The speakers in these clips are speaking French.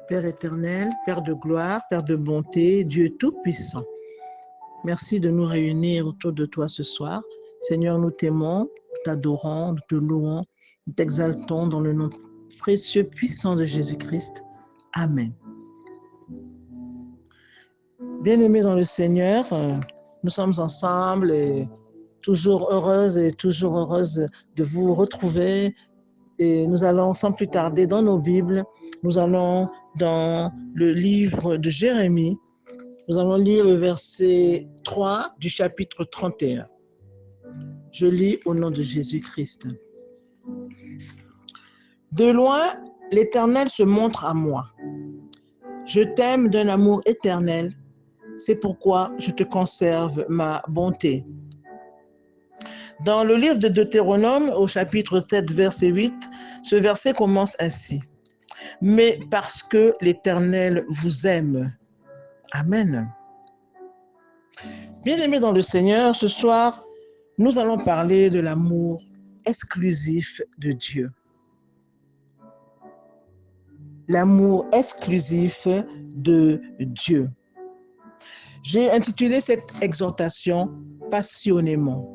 Père éternel, Père de gloire, Père de bonté, Dieu tout-puissant, merci de nous réunir autour de toi ce soir. Seigneur, nous t'aimons, nous t'adorons, nous te louons, nous t'exaltons dans le nom précieux, puissant de Jésus-Christ. Amen. Bien-aimés dans le Seigneur, nous sommes ensemble et toujours heureuses de vous retrouver. Et nous allons sans plus tarder dans nos Bibles, nous allons dans le livre de Jérémie, nous allons lire le verset 3 du chapitre 31. Je lis au nom de Jésus-Christ. De loin, l'Éternel se montre à moi. Je t'aime d'un amour éternel, c'est pourquoi je te conserve ma bonté. Dans le livre de Deutéronome, au chapitre 7, verset 8, ce verset commence ainsi. Mais parce que l'Éternel vous aime. Amen. Bien-aimés dans le Seigneur, ce soir, nous allons parler de l'amour exclusif de Dieu. L'amour exclusif de Dieu. J'ai intitulé cette exhortation « Passionnément ».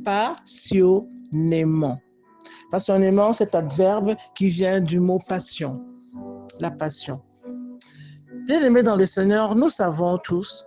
Passionnément. Passionnément, cet adverbe qui vient du mot passion, la passion. Bien-aimés dans le Seigneur, nous savons tous,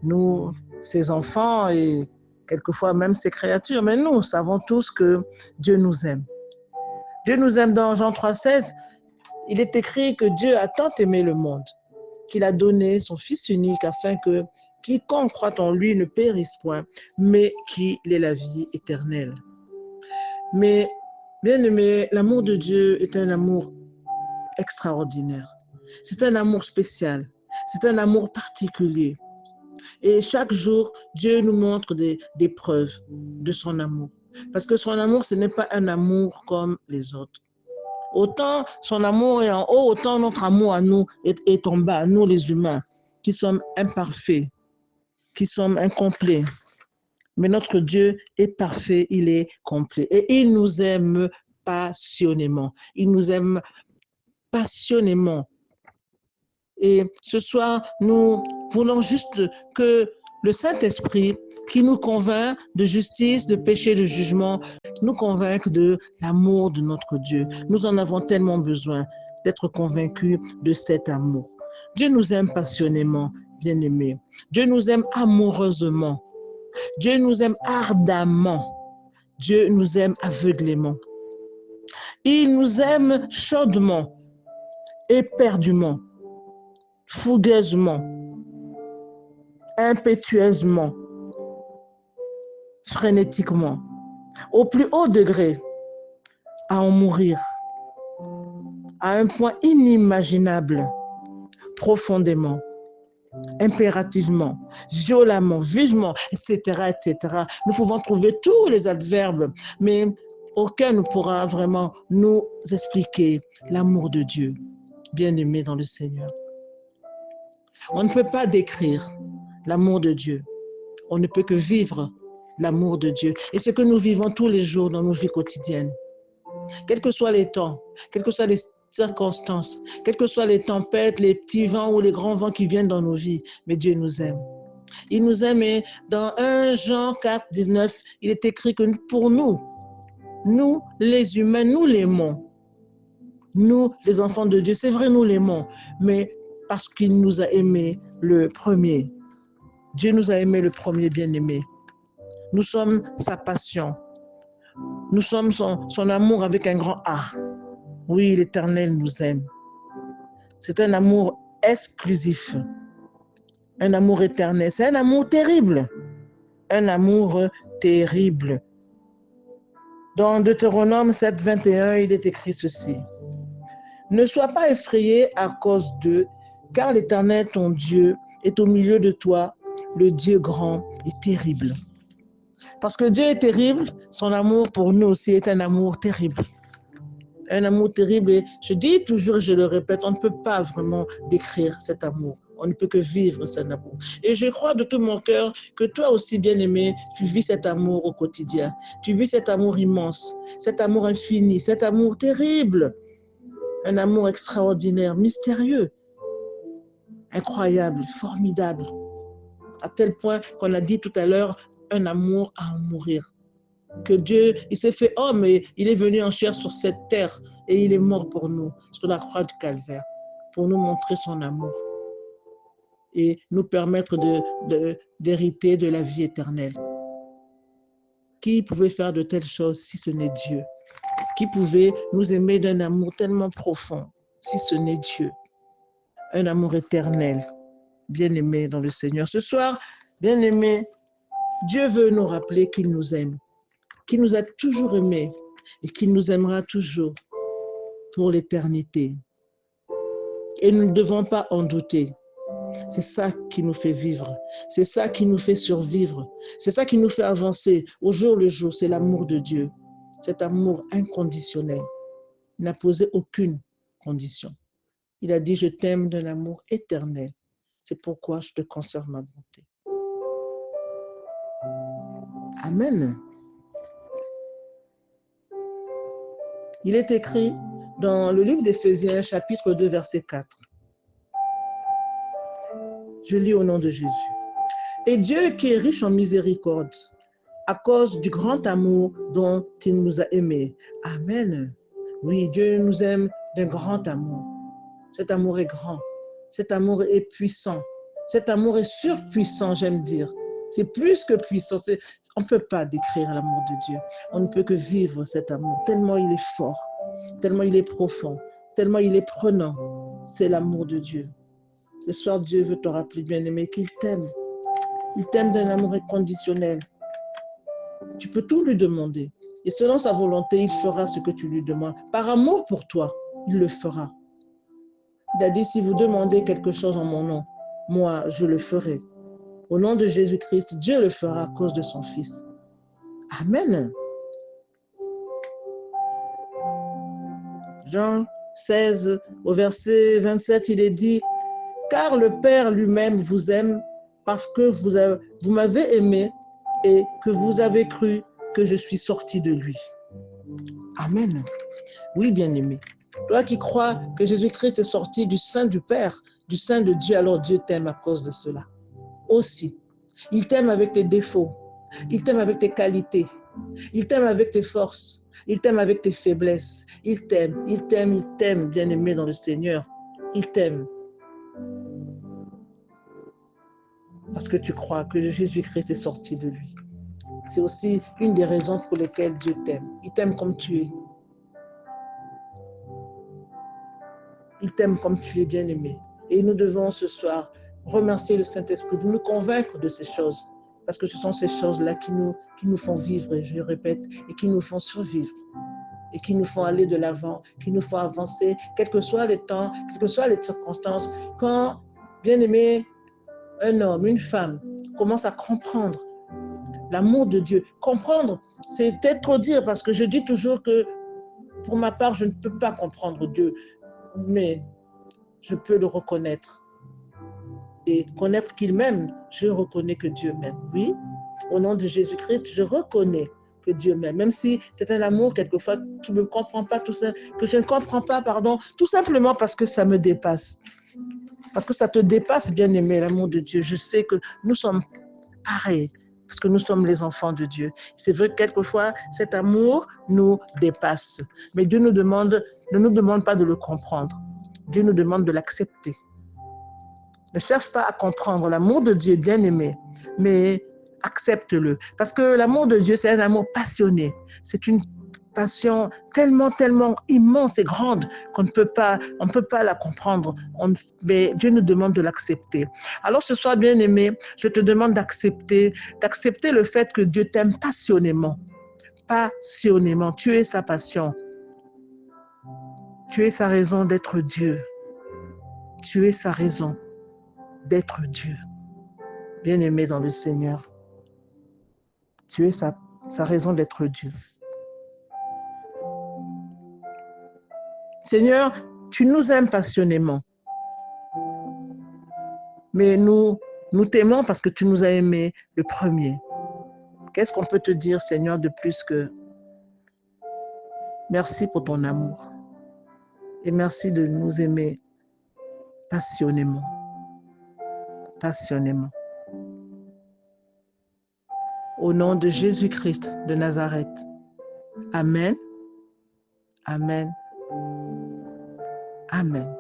nous, ses enfants et quelquefois même ses créatures, mais nous savons tous que Dieu nous aime. Dieu nous aime dans Jean 3,16, il est écrit que Dieu a tant aimé le monde qu'il a donné son Fils unique afin que quiconque croit en lui ne périsse point, mais qu'il ait la vie éternelle. Mais, bien aimé, l'amour de Dieu est un amour extraordinaire. C'est un amour spécial. C'est un amour particulier. Et chaque jour, Dieu nous montre des preuves de son amour. Parce que son amour, ce n'est pas un amour comme les autres. Autant son amour est en haut, autant notre amour à nous est en bas, nous les humains, qui sommes imparfaits, qui sommes incomplets. Mais notre Dieu est parfait, il est complet. Et il nous aime passionnément. Il nous aime passionnément. Et ce soir, nous voulons juste que le Saint-Esprit, qui nous convainc de justice, de péché, de jugement, nous convainc de l'amour de notre Dieu. Nous en avons tellement besoin d'être convaincus de cet amour. Dieu nous aime passionnément, bien-aimés. Dieu nous aime amoureusement. Dieu nous aime ardemment. Dieu nous aime aveuglément. Il nous aime chaudement, éperdument, fougueusement, impétueusement, frénétiquement, au plus haut degré, à en mourir, à un point inimaginable, profondément, impérativement, violemment, vivement, etc., etc. Nous pouvons trouver tous les adverbes, mais aucun ne pourra vraiment nous expliquer l'amour de Dieu, bien-aimé dans le Seigneur. On ne peut pas décrire l'amour de Dieu. On ne peut que vivre l'amour de Dieu. Et ce que nous vivons tous les jours dans nos vies quotidiennes, quels que soient les temps, quelles que soient les circonstances, quelles que soient les tempêtes, les petits vents ou les grands vents qui viennent dans nos vies, mais Dieu nous aime. Il nous aime et dans 1 Jean 4, 19, il est écrit que pour nous les humains, nous l'aimons. Nous, les enfants de Dieu, c'est vrai, nous l'aimons, mais parce qu'il nous a aimés le premier. Dieu nous a aimés le premier, bien-aimé. Nous sommes sa passion. Nous sommes son amour avec un grand A. Oui, l'Éternel nous aime. C'est un amour exclusif. Un amour éternel. C'est un amour terrible. Un amour terrible. Dans Deutéronome 7, 21, il est écrit ceci. Ne sois pas effrayé à cause d'eux, car l'Éternel, ton Dieu, est au milieu de toi, le Dieu grand et terrible. Parce que Dieu est terrible, son amour pour nous aussi est un amour terrible. Un amour terrible, et je dis toujours, je le répète, on ne peut pas vraiment décrire cet amour. On ne peut que vivre cet amour. Et je crois de tout mon cœur que toi aussi, bien-aimé, tu vis cet amour au quotidien. Tu vis cet amour immense, cet amour infini, cet amour terrible. Un amour extraordinaire, mystérieux, incroyable, formidable. À tel point qu'on a dit tout à l'heure, un amour à en mourir. Que Dieu, il s'est fait homme et il est venu en chair sur cette terre et il est mort pour nous, sur la croix du calvaire, pour nous montrer son amour et nous permettre d'hériter de la vie éternelle. Qui pouvait faire de telles choses si ce n'est Dieu? Qui pouvait nous aimer d'un amour tellement profond si ce n'est Dieu? Un amour éternel, bien-aimé dans le Seigneur. Ce soir, bien-aimé, Dieu veut nous rappeler qu'il nous aime, qu'il nous a toujours aimés et qu'il nous aimera toujours pour l'éternité. Et nous ne devons pas en douter. C'est ça qui nous fait vivre. C'est ça qui nous fait survivre. C'est ça qui nous fait avancer au jour le jour. C'est l'amour de Dieu. Cet amour inconditionnel. Il n'a posé aucune condition. Il a dit, je t'aime d'un amour éternel. C'est pourquoi je te conserve ma bonté. Amen. Il est écrit dans le livre d'Éphésiens, chapitre 2, verset 4. Je lis au nom de Jésus. Et Dieu qui est riche en miséricorde, à cause du grand amour dont il nous a aimés. Amen. Oui, Dieu nous aime d'un grand amour. Cet amour est grand. Cet amour est puissant. Cet amour est surpuissant, j'aime dire. C'est plus que puissant. On ne peut pas décrire l'amour de Dieu. On ne peut que vivre cet amour, tellement il est fort, tellement il est profond, tellement il est prenant. C'est l'amour de Dieu. Ce soir, Dieu veut te rappeler, bien-aimé, qu'il t'aime. Il t'aime d'un amour inconditionnel. Tu peux tout lui demander. Et selon sa volonté, il fera ce que tu lui demandes. Par amour pour toi, il le fera. Il a dit, si vous demandez quelque chose en mon nom, moi, je le ferai. Au nom de Jésus-Christ, Dieu le fera à cause de son Fils. Amen. Jean 16, au verset 27, il est dit, car le Père lui-même vous aime parce que vous m'avez aimé et que vous avez cru que je suis sorti de lui. Amen. Oui, bien-aimé. Toi qui crois que Jésus-Christ est sorti du sein du Père, du sein de Dieu, alors Dieu t'aime à cause de cela. Aussi, il t'aime avec tes défauts, il t'aime avec tes qualités, il t'aime avec tes forces, il t'aime avec tes faiblesses. Il t'aime, bien-aimé dans le Seigneur. Il t'aime. Parce que tu crois que Jésus-Christ est sorti de lui. C'est aussi une des raisons pour lesquelles Dieu t'aime. Il t'aime comme tu es. Il t'aime comme tu es, bien-aimé. Et nous devons ce soir remercier le Saint-Esprit de nous convaincre de ces choses. Parce que ce sont ces choses-là qui nous font vivre, et je le répète, et qui nous font survivre. Et qui nous font aller de l'avant, qui nous font avancer, quels que soient les temps, quelles que soient les circonstances. Quand, bien-aimé, un homme, une femme commence à comprendre l'amour de Dieu. Comprendre, c'est peut-être trop dire, parce que je dis toujours que, pour ma part, je ne peux pas comprendre Dieu, mais je peux le reconnaître. Et connaître qu'il m'aime, je reconnais que Dieu m'aime. Oui, au nom de Jésus-Christ, je reconnais que Dieu m'aime. Même si c'est un amour, quelquefois, qui ne me comprend pas, tout ça, que je ne comprends pas, pardon, tout simplement parce que ça me dépasse. Parce que ça te dépasse, bien-aimé, l'amour de Dieu. Je sais que nous sommes pareils, parce que nous sommes les enfants de Dieu. C'est vrai que quelquefois, cet amour nous dépasse. Mais Dieu ne nous demande pas de le comprendre. Dieu nous demande de l'accepter. Ne cherche pas à comprendre l'amour de Dieu, bien-aimé, mais accepte-le. Parce que l'amour de Dieu, c'est un amour passionné. C'est une passion tellement, tellement immense et grande qu'on ne peut pas la comprendre. Mais Dieu nous demande de l'accepter. Alors ce soir, bien-aimé, je te demande d'accepter le fait que Dieu t'aime passionnément. Passionnément. Tu es sa passion. Tu es sa raison d'être Dieu. Tu es sa raison d'être Dieu. Bien-aimé dans le Seigneur. Tu es sa raison d'être Dieu. Seigneur, tu nous aimes passionnément. mais nous t'aimons parce que tu nous as aimés le premier. Qu'est-ce qu'on peut te dire, Seigneur, de plus que merci pour ton amour et merci de nous aimer passionnément, passionnément. Au nom de Jésus-Christ de Nazareth. Amen. Amen. Amen.